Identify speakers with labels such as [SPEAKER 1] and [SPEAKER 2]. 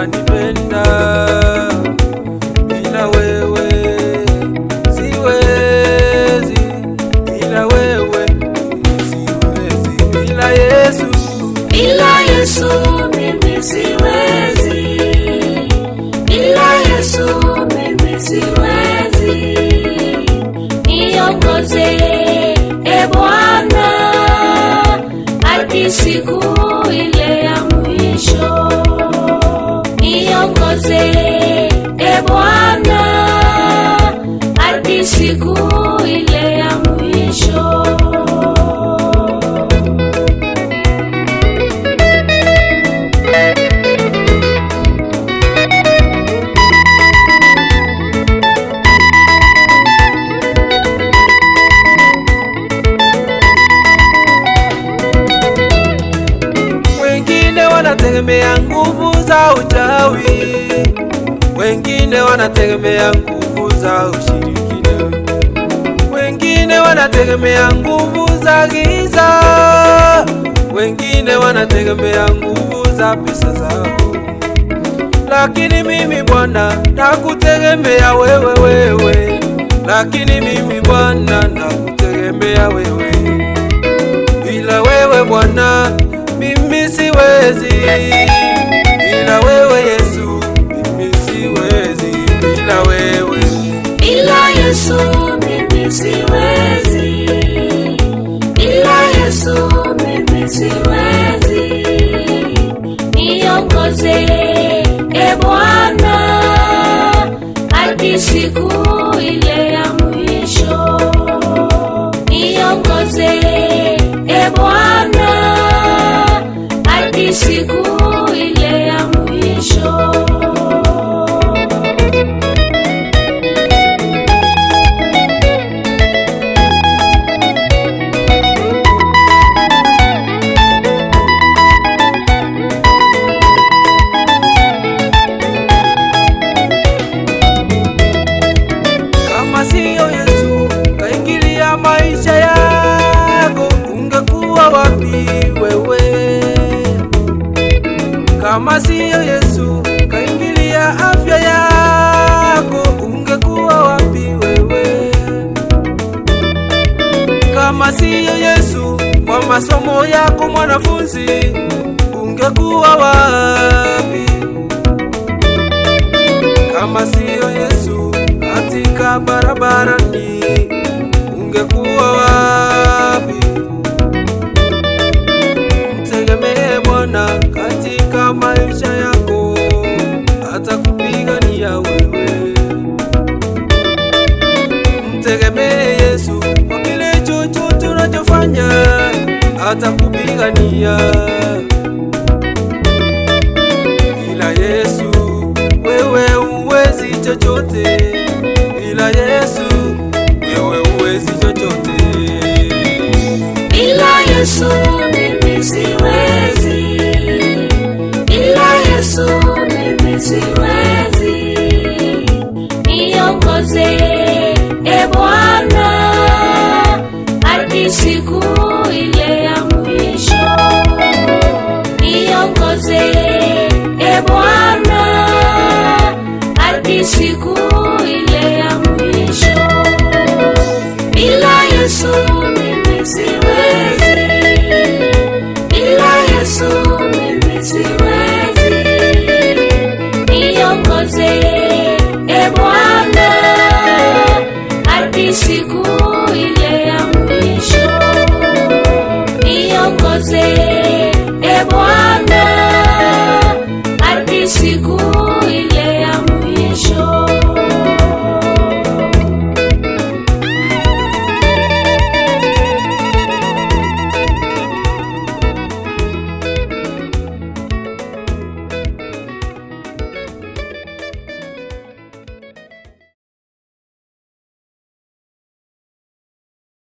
[SPEAKER 1] unanipenda, bila wewe siwezi, bila wewe siwezi, bila Yesu,
[SPEAKER 2] bila Yesu mimi siwezi, bila Yesu mimi siwezi. Niongoze e Bwana hadi siku ile ya mwisho. Niongoze e Bwana hadi siku ile ya mwisho.
[SPEAKER 1] Wanategemea nguvu za uchawi, wengine wanategemea nguvu za ushirikina, wengine wanategemea nguvu za giza, wengine wanategemea nguvu za pesa zao. Lakini mimi Bwana nakutegemea wewe, lakini mimi Bwana nakutegemea wewe. Bila wewe Bwana mimi siwezi, bila wewe Yesu mimi siwezi, bila wewe,
[SPEAKER 2] bila Yesu mimi siwezi, bila Yesu mimi siwezi. Niongoze e Bwana hadi siku ile ya mwisho. Niongoze e Bwana hadi siku ile ya mwisho.
[SPEAKER 1] Kama siyo Yesu kaingilia maisha yako, ungekuwa wapi wewe? Kama siyo Yesu kaingilia afya yako, ungekuwa wapi wewe? Kama siyo Yesu kwa masomo yako mwanafunzi, ungekuwa wapi? Kama siyo Yesu katika barabarani, ungekuwa wapi? Mtegemee Bwana katika maisha yako, atakupigania wewe. Mtegemee Yesu kwa kile chochote unachofanya, atakupigania. Bila Yesu wewe huwezi chochote, bila Yesu wewe huwezi chochote.
[SPEAKER 2] Bila Yesu mimi siwezi, bila Yesu mimi siwezi. Niongoze e Bwana hadi siku ile ya mwisho. Niongoze e Bwana hadi siku